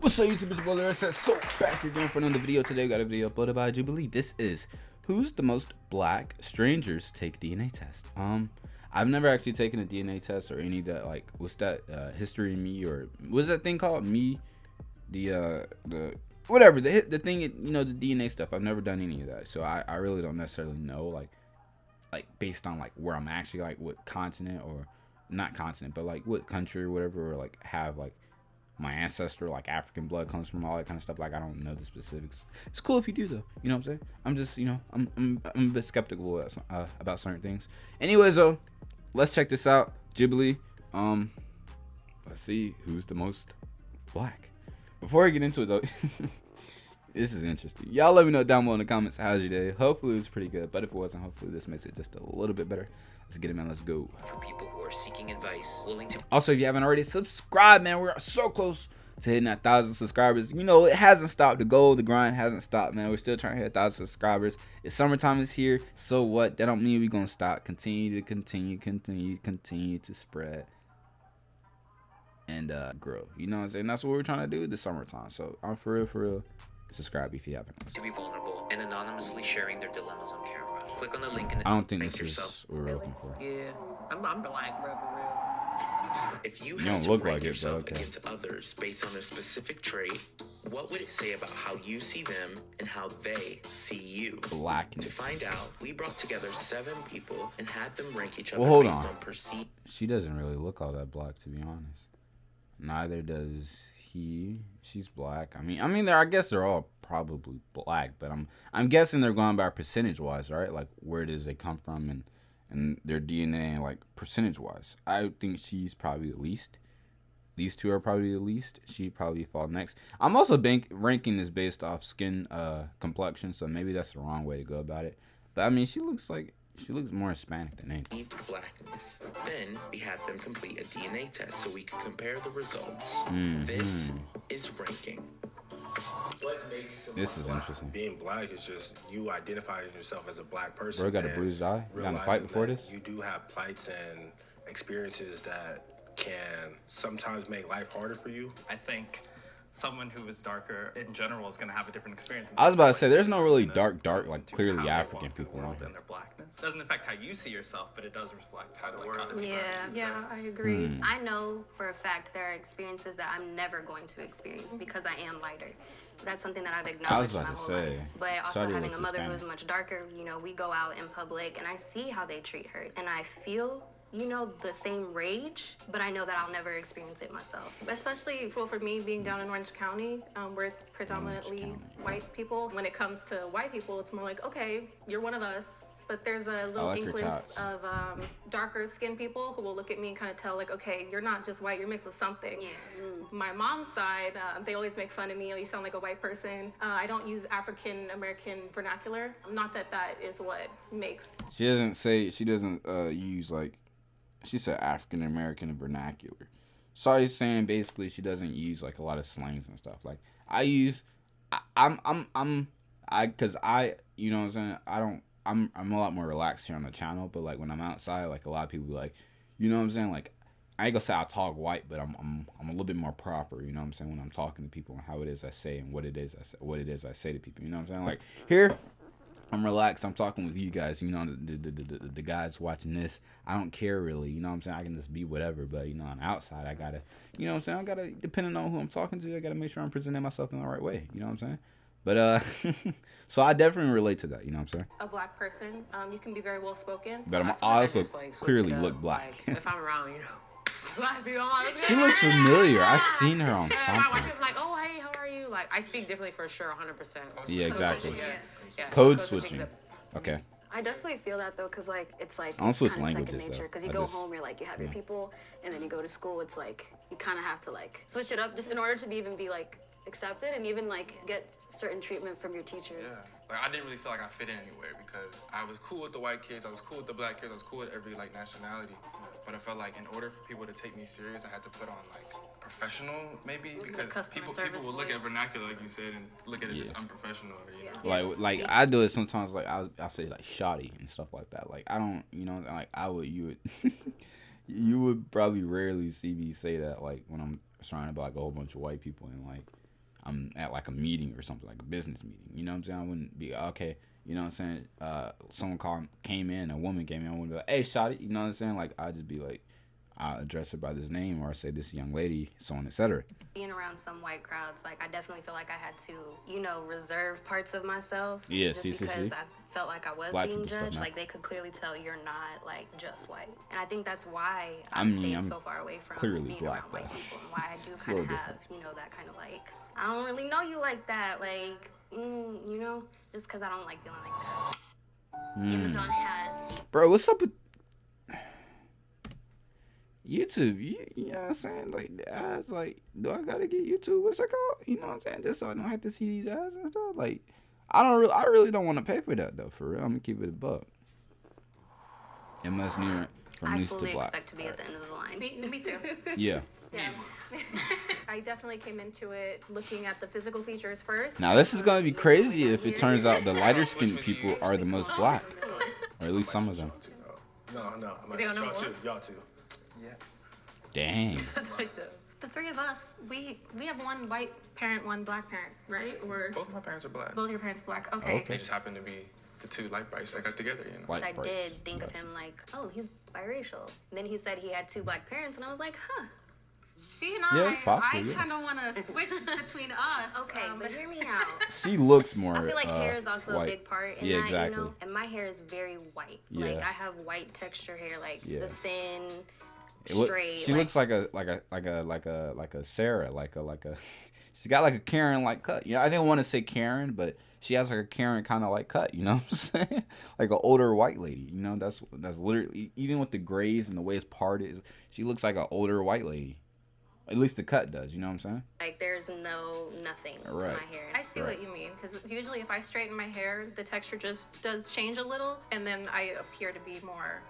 What's up, YouTube? It's your boy Larry. So back again for another video. Today we got a video uploaded by Jubilee. This is who's the most black strangers take DNA test. I've never actually taken a DNA test or any of that. Like, what's that? History Me, or what's that thing called? Me, the whatever the thing, you know, the DNA stuff. I've never done any of that, so I really don't necessarily know like based on like where I'm actually, like what continent, or not continent, but like what country or whatever, or like have like my ancestor, like African blood comes from, all that kind of stuff. Like, I don't know the specifics. It's cool if you do, though. You know what I'm saying? I'm just, you know, I'm a bit skeptical about certain things. Anyways, though, let's check this out. Jubilee. Let's see who's the most black. Before I get into it, though, this is interesting. Y'all let me know down below in the comments, how's your day? Hopefully it was pretty good, but if it wasn't, hopefully this makes it just a little bit better. Let's get it, man. Let's go. For people who are seeking advice, willing to. Also, if you haven't already, subscribe, man. We're so close to hitting 1,000 subscribers. You know, it hasn't stopped. The goal, the grind hasn't stopped, man. We're still trying to hit 1,000 subscribers. It's summertime is here. So what? That don't mean we're gonna stop. Continue to spread and grow. You know what I'm saying? That's what we're trying to do this summertime. So I'm for real. Subscribe if you haven't. To be vulnerable and anonymously sharing their dilemmas on camera. Click on the link in the I don't think make this is what we're looking for. Yeah, I'm black, bro, for real. If you You had don't to look rank like it, but yourself okay. against others based on a specific trait, what would it say about how you see them and how they see you? Blackness. To find out, we brought together 7 people and had them rank each other Well, hold based on. on perceived. She doesn't really look all that black, to be honest. Neither does he. She's black. I mean, I guess they're all probably black, but I'm guessing they're going by percentage wise, right? Like, where does they come from and their DNA, like percentage wise. I think she's probably the least. These two are probably the least. She'd probably fall next. I'm also ranking this based off skin complexion, so maybe that's the wrong way to go about it. But I mean, she looks more Hispanic than anything. Blackness. Then we had them complete a DNA test so we could compare the results. This is ranking. This is interesting. Being black is just you identifying yourself as a black person. Bro got a and bruised eye. You got in a fight realizing before that this? You do have plights and experiences that can sometimes make life harder for you. I think someone who is darker in general is going to have a different experience. I was about to say, there's no really dark, like into clearly how they African walk through people the world on and their blackness. It doesn't affect how you see yourself, but it does reflect how the world other people see you. Yeah, I agree. I know for a fact there are experiences that I'm never going to experience because I am lighter. That's something that I've acknowledged I was about my to whole say, life. But also Shawty having looks a mother Hispanic. who's much darker, you know, we go out in public and I see how they treat her. And I feel, you know, the same rage, but I know that I'll never experience it myself. Especially for me being down in Orange County, where it's predominantly white people. When it comes to white people, it's more like, okay, you're one of us. But there's a little like your influence tats. of darker skinned people who will look at me and kind of tell, like, okay, you're not just white, you're mixed with something. Yeah. My mom's side, they always make fun of me. Oh, you sound like a white person. I don't use African American vernacular. Not that that is what makes. She doesn't use, like, she said African American vernacular. So he's saying basically she doesn't use like a lot of slangs and stuff. Like, I use, cause I, you know what I'm saying? I'm a lot more relaxed here on the channel, but like when I'm outside, like a lot of people be like, you know what I'm saying? Like, I ain't gonna say I talk white, but I'm a little bit more proper, you know what I'm saying, when I'm talking to people and how it is I say and what it is I say to people, you know what I'm saying? Like, here, I'm relaxed. I'm talking with you guys, you know, the guys watching this. I don't care really, you know what I'm saying? I can just be whatever, but, you know, on the outside, I gotta, you know what I'm saying? Depending on who I'm talking to, I gotta make sure I'm presenting myself in the right way, you know what I'm saying? But, so I definitely relate to that, you know what I'm saying? A black person, you can be very well spoken. But I I also just, like, switch clearly it up. look black. Like, if I'm around, you know, black people, I'm like, She looks familiar. I've seen her on yeah, something. like, I'm like, oh, hey, how are you? Like, I speak differently for sure, 100%. Yeah, exactly. Yeah. Code switching. Okay. I definitely feel that though, cause like it's like I don't switch kinda second languages, nature. though. Cause you I go just- home, you're like you have your people, and then you go to school. It's like you kind of have to like switch it up just in order to even be like accepted and even like get certain treatment from your teachers. Yeah, like I didn't really feel like I fit in anywhere because I was cool with the white kids, I was cool with the black kids, I was cool with every like nationality. But I felt like in order for people to take me serious, I had to put on like professional maybe because customer people service will look at voice. vernacular like you said and look at it as Yeah. unprofessional. Or, you know? Like I do it sometimes. Like I say like shoddy and stuff like that. Like I don't, you know, like you would, you would probably rarely see me say that. Like when I'm surrounded by like a whole bunch of white people and like I'm at like a meeting or something, like a business meeting. You know what I'm saying? I wouldn't be okay. You know what I'm saying? Someone came in, a woman came in, I wouldn't be like, hey, shawty. You know what I'm saying? Like, I'd just be like, I address her by this name, or I say this young lady, so on, etc. Being around some white crowds, like I definitely feel like I had to, you know, reserve parts of myself. Yeah, just because I felt like I was Black being people stuff judged. now. Like they could clearly tell you're not like just white, and I think that's why I'm so far away from clearly being black, around white though. people, and why I do It's a kind of little have, you know, that kind of like I don't really know you like that, like you know, just because I don't like feeling like that. Amazon has. Bro, what's up with YouTube? You know what I'm saying? Like, the ads, like, do I gotta get YouTube? What's it called? You know what I'm saying? Just so I don't have to see these ads and stuff. Like, I really don't want to pay for that, though, for real. I'm gonna keep it a buck. Unless near from I least to fully black. expect to be at the end of the line. Me too. Yeah. Yeah. I definitely came into it looking at the physical features first. Now, this is gonna be crazy if it turns out the lighter skinned people are the most black. Or at least some of them. No. I'm think I know y'all one? too. Y'all too. Dang. The three of us, we have one white parent, one black parent, right? Or Both of my parents are black. both your parents black. Okay. Okay. They just happen to be the two light brights that got together, you know. White I parts. did think of him like, oh, he's biracial. And then he said he had two black parents, and I was like, huh. She and Yeah, it's possible, I yeah. kind of want to switch between us. Okay, but hear me out. She looks more I feel like hair is also white. a big part in Yeah, that, exactly. you know? And my hair is very white. Like, Yeah. I have white texture hair, like Yeah. the thin, She straight. looks like a Sarah, like a she got like a Karen like cut. You know, I didn't want to say Karen, but she has like a Karen kind of like cut. You know what I'm saying? Like an older white lady. You know, that's literally, even with the grays and the way it's parted, she looks like an older white lady. At least the cut does. You know what I'm saying? Like, there's nothing Right. to my hair. I see what you mean, because usually if I straighten my hair, the texture just does change a little, and then I appear to be more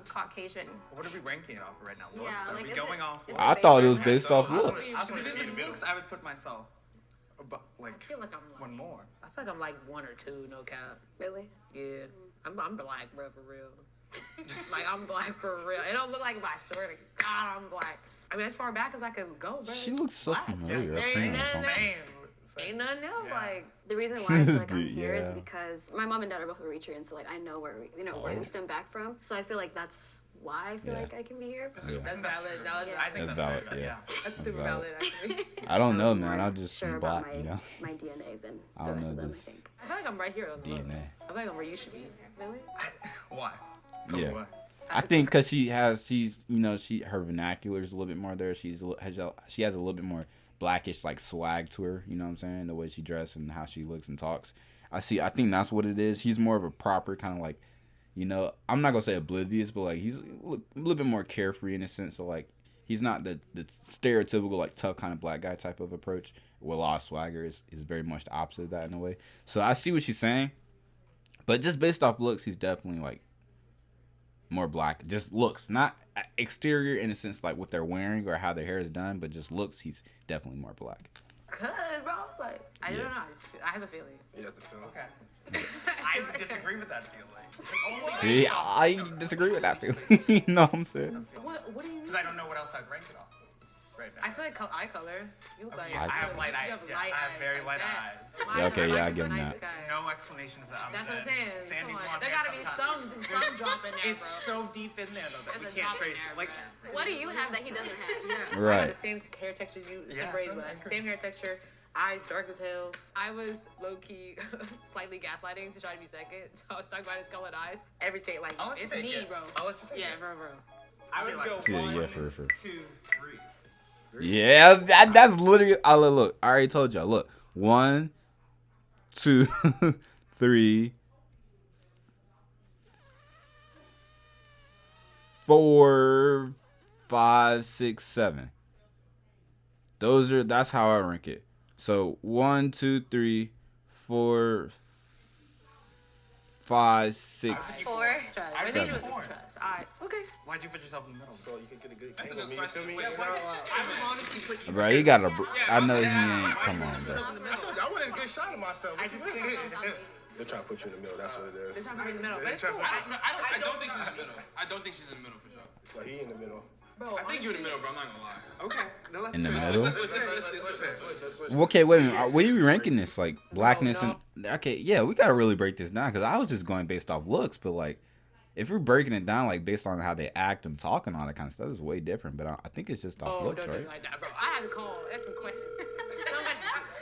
Caucasian. What are we ranking it off right now? Looks? Yeah, Are like, we is going it- off? is I thought it was based based So, off looks. If it is looks, I would put myself about, like I feel like I'm like, one more. I feel like I'm like one or two, no cap. Really? Yeah, I'm black, bro, for real. Like, I'm black for real. It don't look like my swear to God, I'm black. I mean, as far back as I could go, bro. She looks so Black. familiar. I've Ain't seen her or nothing- something. Same. Ain't nothing else. Yeah. Like, The reason why I feel like I'm Dude, here is yeah. because my mom and dad are both Eritrean, so like I know where where Oh. we stem back from. So I feel like that's why I feel Yeah. like I can be here. Yeah. that's valid. Yeah. I think That's that's valid, very good, yeah. That's That's super valid. valid, actually. I don't know, I'm man. more I just sure am about black, you know. my DNA than I the don't rest know of them, this. I think. I feel like I'm right here on the look. DNA. I feel like I'm where you should be. Really? Why? Tell me Yeah. why. I think because she's you know, her vernacular is a little bit more there. She has a little bit more blackish like swag to her. You know what I'm saying? The way she dresses and how she looks and talks. I think that's what it is. He's more of a proper kind of like, you know, I'm not gonna say oblivious, but like he's a little bit more carefree in a sense. So like he's not the stereotypical like tough kind of black guy type of approach. With a lot of swagger is very much the opposite of that in a way. So I see what she's saying, but just based off looks, he's definitely like more black. Just looks, not exterior in a sense like what they're wearing or how their hair is done, but just looks. He's definitely more black. Cause, bro, like, I Yeah. don't know. I have a feeling. You have to feel. Okay. I disagree with that feeling. See, I disagree with that feeling. You know what I'm saying? What do you mean? Because I don't know what else I'd rank it off right now. I feel like eye color. You look like I have you light eyes. have Yeah, light I have eyes very like light that. eyes. Mine Yeah, okay, are yeah, I like give him nice that. sky. No explanation for that. That's what I'm saying. Sandy Come on. blonde There hair gotta be sometimes. some drop in there, It's bro. so deep in there though that There's we a can't drop in trace there, it. Like, bro. What do you have that he doesn't have? Yeah. Right. I have the same hair texture as you, same Yeah. braids, but same hair texture. Eyes dark as hell. I was low key, slightly gaslighting to try to be second, so I was talking about his colored eyes. Everything like I'll let you it's take me, it. bro. I'll let you take Yeah, it. bro. I would go Yeah, 1, for 2, 3. Yeah, that's literally. Look, I already told y'all. Look, 1, 2, 3, 4, 5, 6, 7. That's how I rank it. So 1, 2, 3, 4, 5, 6. Four. Trust. I I need need you you to trust. Alright, okay. Why'd you put yourself in the middle? So you can get a good That's a angle. good You feel question. me? Yeah, You why know, did- I would honestly put you. Bro, you gotta. I know he Yeah, ain't. Come on, bro. I told you, I wanted a good shot of myself. I just think They're trying to put you in the middle. That's what it is. This time in the middle. But it's They're cool. trying to- I don't think she's in the middle. I don't think she's in the middle for sure. So he in the middle. Bro, I think you're in the middle, bro. I'm not gonna lie. Okay. No, let's In the switch. middle? Let's switch. Okay, wait a minute. Where are you ranking this? Like blackness no. and okay, yeah, we gotta really break this down because I was just going based off looks, but like if we're breaking it down like based on how they act and talk and all that kind of stuff, is way different. But I think it's just off looks, don't do right? it like that, bro. I have to call. That's some questions.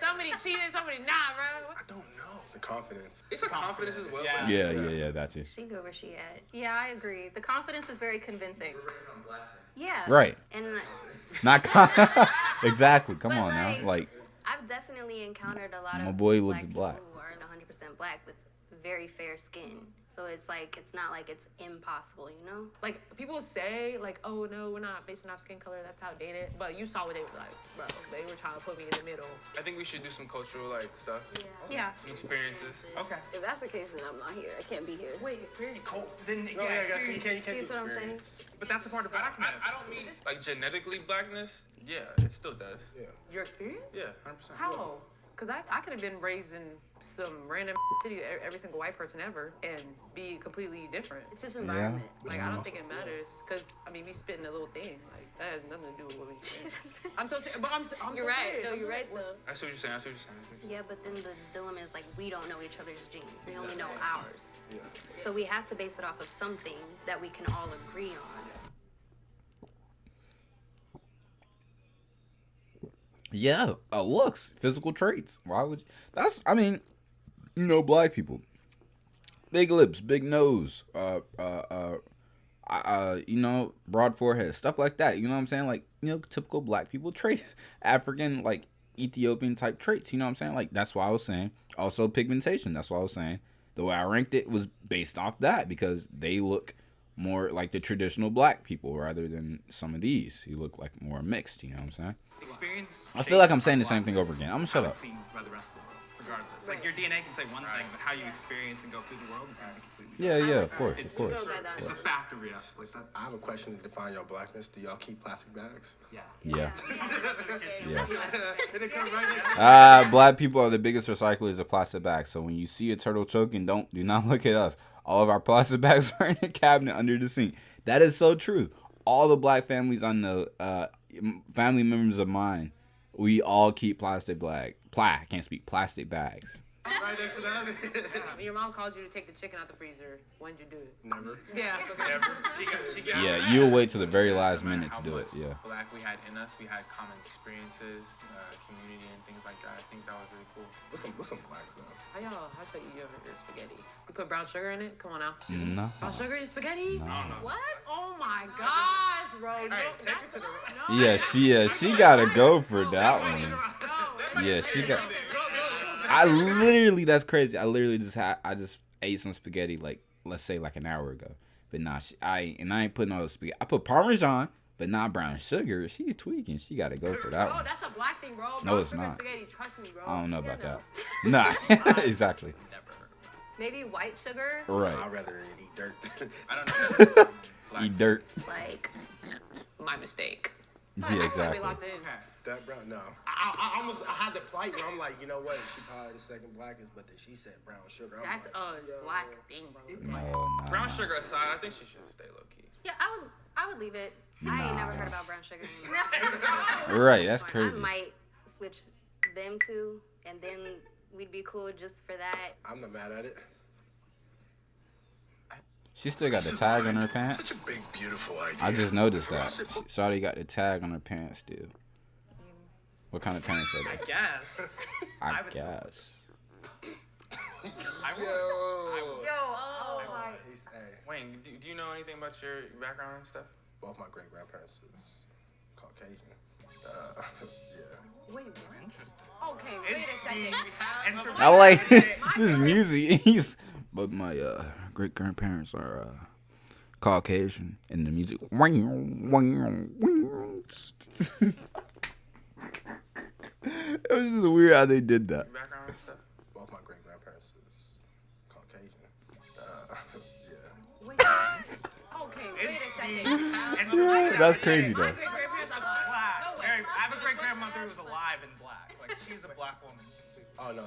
somebody cheated, somebody not, bro. I don't know. The confidence. It's a confidence as well. Yeah. Yeah, that's it. She go where she at. Yeah, I agree. The confidence is very convincing. Yeah. Right. And Not exactly. Come But, on now, like I've definitely encountered a lot My of boy looks people black. who aren't 100% black with very fair skin. So it's like it's not like it's impossible, you know? Like people say, like, oh no, we're not basing off skin color. That's outdated. But you saw what they were like, bro. They were trying to put me in the middle. I think we should do some cultural like stuff, Yeah. some experiences. Okay. If that's the case, then I'm not here. I can't be here. Wait, experience. Cool. Then No, yeah, you can't See do what I'm saying? experience. but that's a part of blackness. I don't mean like genetically blackness. Yeah, it still does. Your experience? Yeah, 100%. How? Because I could have been raised in some random city, every single white person ever, and be completely different. It's this environment. Like, I don't think it matters. Because, I mean, me spitting a little thing, like, that has nothing to do with what we saying. I'm so serious. But I'm You're so right. serious. No, I'm you're right, serious. though. I see what you're saying. I see what you're saying. Yeah, but then the dilemma is like we don't know each other's genes. We only know ours. So we have to base it off of something that we can all agree on. yeah, looks, physical traits. Why would that's? I mean, you know, black people, big lips, big nose, you know, broad forehead, stuff like that. You know what I'm saying? Like, you know, typical black people traits, African, like Ethiopian type traits. You know what I'm saying? Like, that's why I was saying. Also, pigmentation. That's why I was saying. The way I ranked it was based off that because they look more like the traditional black people rather than some of these. You look like more mixed. You know what I'm saying? Experience. I feel like I'm saying the same thing over again. I'm gonna shut up. Seen by the rest of the world, regardless. Like your DNA can say one thing, but how you experience and go through the world is gonna be completely different. Yeah, of course, It's of course. just it's a fact of reality. Like that. I have a question to define your blackness. Do y'all keep plastic bags? Yeah. Yeah. Yeah. And it comes right next Black people are the biggest recyclers of plastic bags. So when you see a turtle choking, do not look at us. All of our plastic bags are in the cabinet under the sink. That is so true. All the black families I know, family members of mine, we all keep plastic bags. I can't speak. Plastic bags. right next to that. Your mom called you to take the chicken out the freezer. When did you do it? Never. Yeah. She got Yeah, you'll wait till the very last minute to do it. Yeah. Black we had in us, we had common experiences, community, and things like that. I think that was really cool. What's some blacks though? How y'all eat your spaghetti? You put brown sugar in it? Come on now. No. Brown sugar in spaghetti? No. What? Oh my gosh, bro. Hey, take it to the. Yeah, she gotta go for that one. Yeah, she got. I literally, that's crazy. I literally I just ate some spaghetti like let's say like an hour ago. But nah, I ain't putting all the spaghetti. I put Parmesan, but not brown sugar. She's tweaking. She gotta go for that Bro, one. that's a black thing, bro. No, Brown it's sugar not. Spaghetti, trust me, bro. I don't know Yeah, about no. that. Nah, exactly. Maybe white sugar. Right. I'd rather eat dirt. I don't know. Eat dirt. Like My mistake. Yeah, exactly. We locked in. That brown, no. I almost had the plight where I'm like, you know what? She probably the second blackest, but then she said brown sugar. I'm That's like, a black thing, bro. No, Brown sugar aside, I think she should stay low key. Yeah, I would leave it. I ain't never heard about brown sugar. Anymore. Right, that's I crazy. might switch them two, and then we'd be cool just for that. I'm not mad at it. She still got the tag on her pants. Such a big, beautiful idea. I just noticed that. Shawty got the tag on her pants still. What kind of pants are I they? guess. I would- guess. I would. Oh my. Hey, Wayne, do you know anything about your background and stuff? both my great grandparents is Caucasian. Yeah. Wait, what? Okay, wait a second. I like this music. But my great grandparents are Caucasian, and the music. It was just weird how they did that. Your background and stuff? Both my great grandparents is Caucasian. Yeah. Wait. Okay, wait a second. That's crazy though. My great-grandparents are black. Black. No way. I have a great grandmother who was alive and black. Like she's a black woman. Oh no,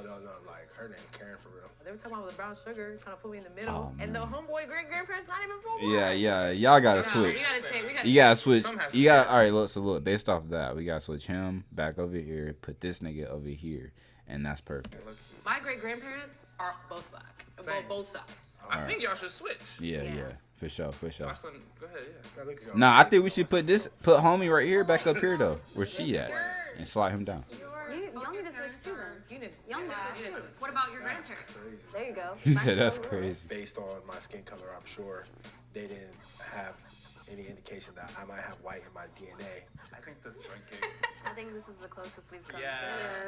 like her name Karen for real. They were talking about the brown sugar, trying to put me in the middle, Oh, and the man. homeboy grandparents not even full Yeah, y'all gotta switch. You gotta switch. You got all right. Look, so look, based off of that, we gotta switch him back over here. Put this nigga over here, and that's perfect. My great grandparents are both black, both sides. I think y'all should switch. Yeah, for sure. Jocelyn, go ahead, yeah. Nah, I think we should put homie right here, back up here though, where she at, and slide him down. Y'all need to switch too then. Y'all need to switch. What about your grandparents? There you go. He said that's crazy. Based on my skin color, I'm sure they didn't have any indication that I might have white in my DNA. I think this ranking. I think this is the closest we've come Yeah,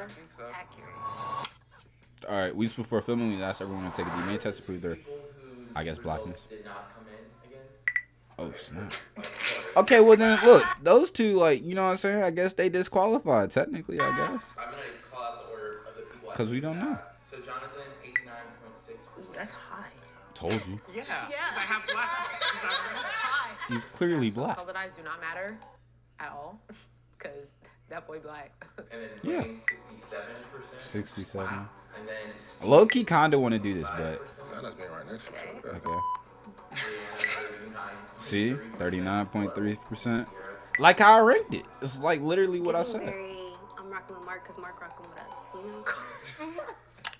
I to think so. accurate. All right, weeks before filming, we asked everyone to take a DNA test to prove their, I guess, blackness. Did not come in again. Oh snap. Okay, well then, look, those two, like, you know what I'm saying? I guess they disqualified technically. I guess. I'm gonna call out the order of the people. Because we don't know. So Jonathan, 89.6%. That's high. Told you. Yeah. I have black. That's high. He's clearly black. Colored eyes do not matter at all, because that boy black. And then Yeah. Wayne, 67%. 67. And then Low key, kinda want to do this, but That's being right next to each other. okay. See, 39.3%. Like how I ranked it. It's like literally what I said. I'm rocking with Mark because Mark rocking with us. You know?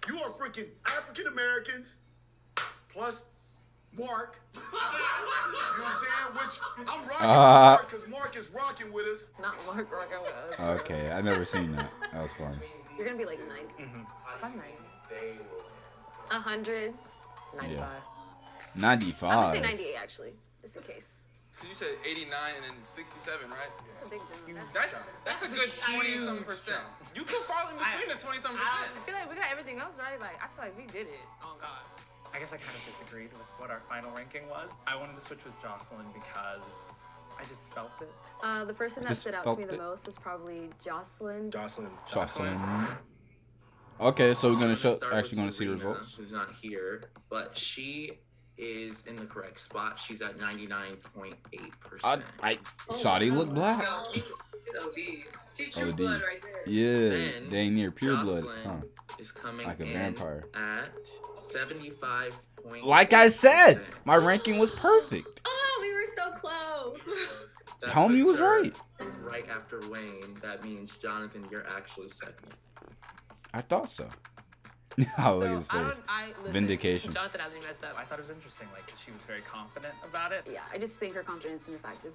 You are freaking African Americans plus Mark. You know what I'm saying? Which I'm rocking with Mark because Mark is rocking with us. Not Mark rocking with us. Okay, I never seen that. That was funny. You're gonna be like 90. I'm 90. 100. 95. I'm gonna say 95. 98 actually, just in case. Cause you said 89 and then 67, right? That's a big difference. That's a good 20-some percent. You could fall in between the 20-some I percent. feel like we got everything else right. Like I feel like we did it. Oh God. I guess I kind of disagreed with what our final ranking was. I wanted to switch with Jocelyn because I just felt it. The person that Just stood out to felt me the it. most was probably Jocelyn. Jocelyn. Okay, so we're gonna Start with actually gonna see the Serena, results. Who's not here, but she is in the correct spot. She's at 99.8%. Shawty look black. She's OD. She's true OD. blood right there. Yeah, Then they near pure blood, Jocelyn huh? is coming Like a in vampire. at 75. Like I said, my ranking was perfect. Oh, we were so close. That Homie puts was her right. Right after Wayne. That means Jonathan, you're actually second. I thought so. Oh, look at his So, face. listen, Vindication. Jonathan hasn't messed up. I thought it was interesting, like she was very confident about it. Yeah, I just think her confidence in the fact of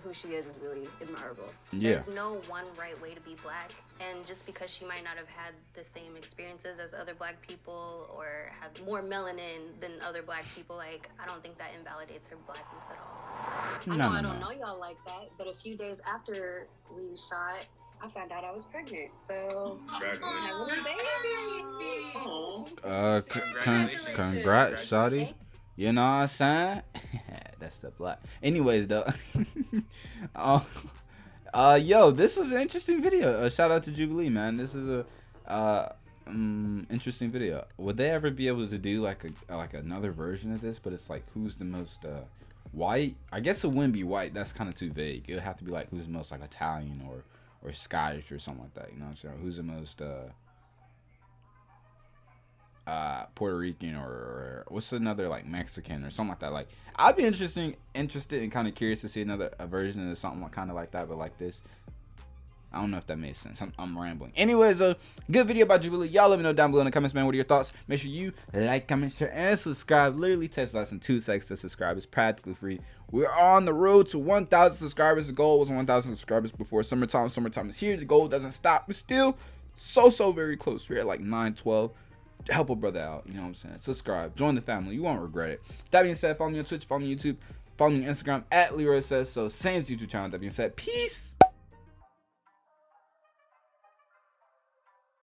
who she is really admirable. Yeah. There's no one right way to be black, and just because she might not have had the same experiences as other black people or have more melanin than other black people, like I don't think that invalidates her blackness at all. No, I no, don't no. know y'all like that, but a few days after we shot, I found out I was pregnant. So having a baby. Congrats, shawty. You know what I'm saying? That's the black. Anyways, though. Yo, this was an interesting video. Shout out to Jubilee, man. This is a interesting video. Would they ever be able to do like another version of this? But it's like who's the most white? I guess it wouldn't be white. That's kind of too vague. It would have to be like who's the most like Italian or Scottish or something like that. You know what I'm saying? Who's the most Puerto Rican or what's another like Mexican or something like that. Like I'd be interested and kind of curious to see another version of something kind of like that, but like this. I don't know if that makes sense. I'm rambling. Anyways, a good video about Jubilee. Y'all let me know down below in the comments, man. What are your thoughts? Make sure you like, comment, share, and subscribe. Literally takes less than 2 seconds to subscribe. It's practically free. We're on the road to 1,000 subscribers. The goal was 1,000 subscribers before summertime. Summertime is here. The goal doesn't stop. We're still so very close. We're at like 912. Help a brother out. You know what I'm saying? Subscribe. Join the family. You won't regret it. That being said, follow me on Twitch. Follow me on YouTube. Follow me on Instagram at Leroy Says So. Same YouTube channel. That being said, peace.